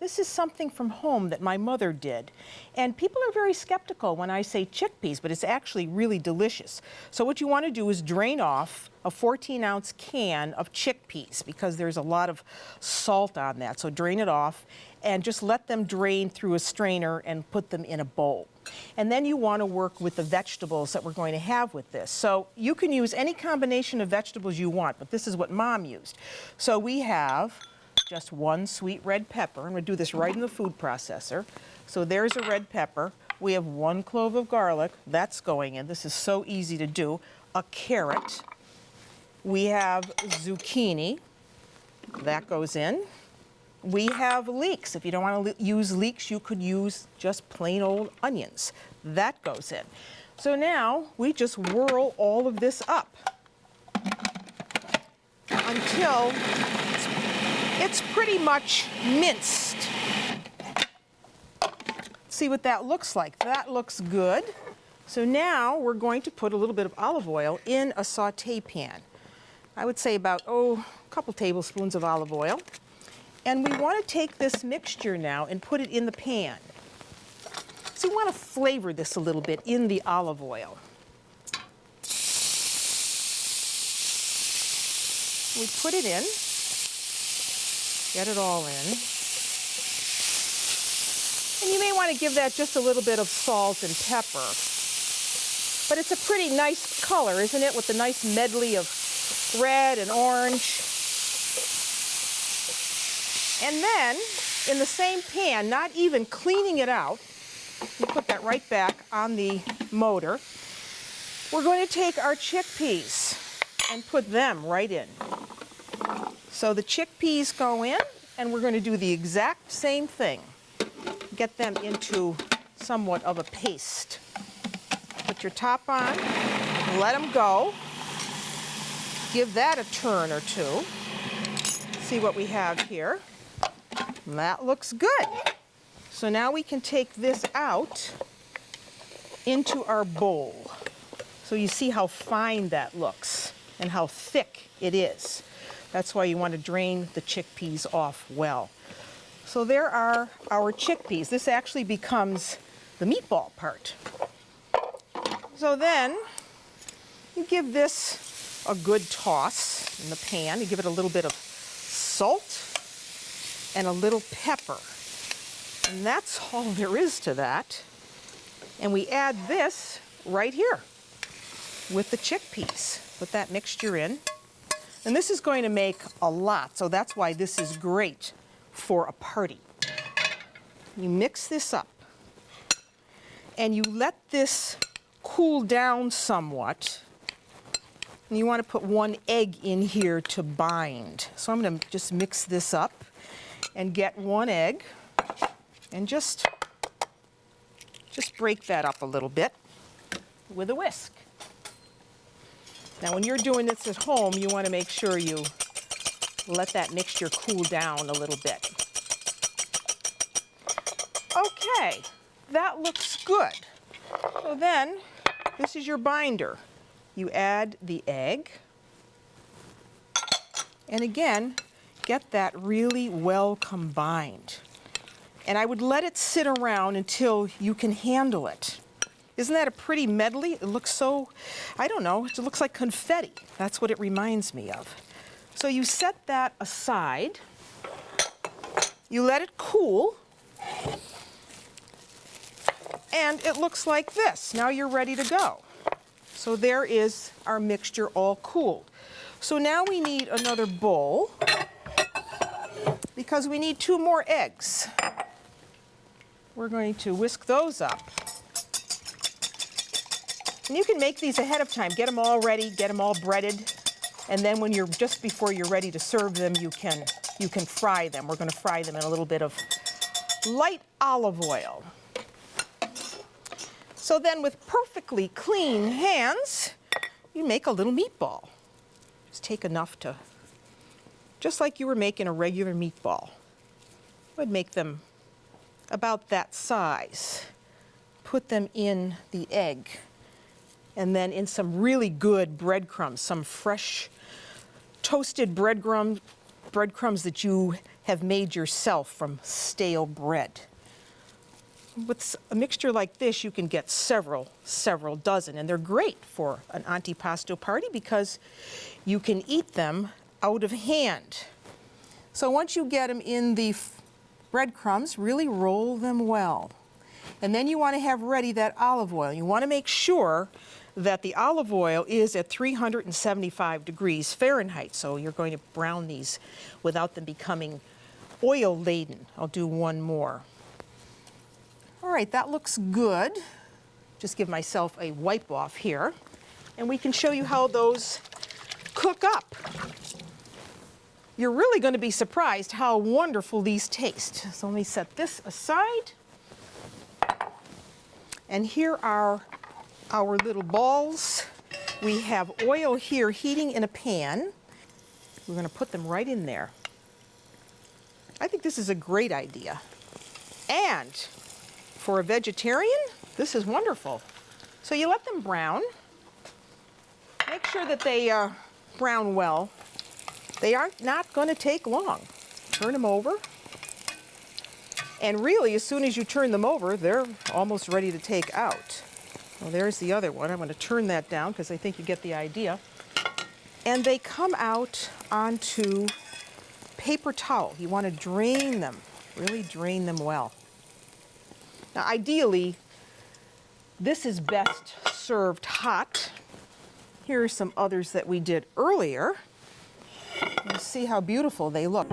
This is something from home that my mother did. And people are very skeptical when I say chickpeas, but it's actually really delicious. So what you want to do is drain off a 14-ounce can of chickpeas because there's a lot of salt on that. So drain it off and just let them drain through a strainer and put them in a bowl. And then you want to work with the vegetables that we're going to have with this. So you can use any combination of vegetables you want, but this is what Mom used. So we have just one sweet red pepper. I'm going to do this right in the food processor. So there's a red pepper. We have 1 clove of garlic. That's going in. This is so easy to do. A carrot. We have zucchini. That goes in. We have leeks. If you don't want to use leeks, you could use just plain old onions. That goes in. So now we just whirl all of this up until it's pretty much minced. See what that looks like. That looks good. So now we're going to put a little bit of olive oil in a saute pan. I would say about, a couple tablespoons of olive oil. And we want to take this mixture now and put it in the pan. So we want to flavor this a little bit in the olive oil. We put it in, get it all in. And you may want to give that just a little bit of salt and pepper. But it's a pretty nice color, isn't it? With the nice medley of red and orange. And then, in the same pan, not even cleaning it out, we put that right back on the motor. We're going to take our chickpeas and put them right in. So the chickpeas go in, and we're going to do the exact same thing. Get them into somewhat of a paste. Put your top on, let them go. Give that a turn or two. See what we have here. That looks good. So now we can take this out into our bowl. So you see how fine that looks and how thick it is. That's why you want to drain the chickpeas off well. So there are our chickpeas. This actually becomes the meatball part. So then you give this a good toss in the pan. You give it a little bit of salt and a little pepper. And that's all there is to that. And we add this right here with the chickpeas. Put that mixture in. And this is going to make a lot, so that's why this is great for a party. You mix this up and you let this cool down somewhat. And you want to put 1 egg in here to bind. So I'm going to just mix this up and get 1 egg and just break that up a little bit with a whisk. Now when you're doing this at home, you want to make sure you let that mixture cool down a little bit. Okay, that looks good. So then, this is your binder. You add the egg, and again, get that really well combined. And I would let it sit around until you can handle it. Isn't that a pretty medley? It looks so, I don't know, it looks like confetti. That's what it reminds me of. So you set that aside, you let it cool, and it looks like this. Now you're ready to go. So there is our mixture all cooled. So now we need another bowl because we need 2 more eggs. We're going to whisk those up. And you can make these ahead of time. Get them all ready, get them all breaded, and then when you're just before you're ready to serve them, you can fry them. We're going to fry them in a little bit of light olive oil. So then with perfectly clean hands, you make a little meatball. Just take enough to, just like you were making a regular meatball. I'd make them about that size. Put them in the egg. And then in some really good breadcrumbs, some fresh toasted breadcrumbs that you have made yourself from stale bread. With a mixture like this, you can get several dozen, and they're great for an antipasto party because you can eat them out of hand. So once you get them in the breadcrumbs, really roll them well. And then you want to have ready that olive oil. You want to make sure that the olive oil is at 375 degrees Fahrenheit. So you're going to brown these without them becoming oil laden. I'll do one more. All right, that looks good. Just give myself a wipe off here, and we can show you how those cook up. You're really going to be surprised how wonderful these taste. So let me set this aside. And here are our little balls. We have oil here heating in a pan. We're going to put them right in there. I think this is a great idea. And for a vegetarian, this is wonderful. So you let them brown. Make sure that they brown well. They are not going to take long. Turn them over. And really, as soon as you turn them over, they're almost ready to take out. Well, there's the other one. I'm going to turn that down because I think you get the idea. And they come out onto paper towel. You want to drain them, really drain them well. Now, ideally, this is best served hot. Here are some others that we did earlier. You see how beautiful they look.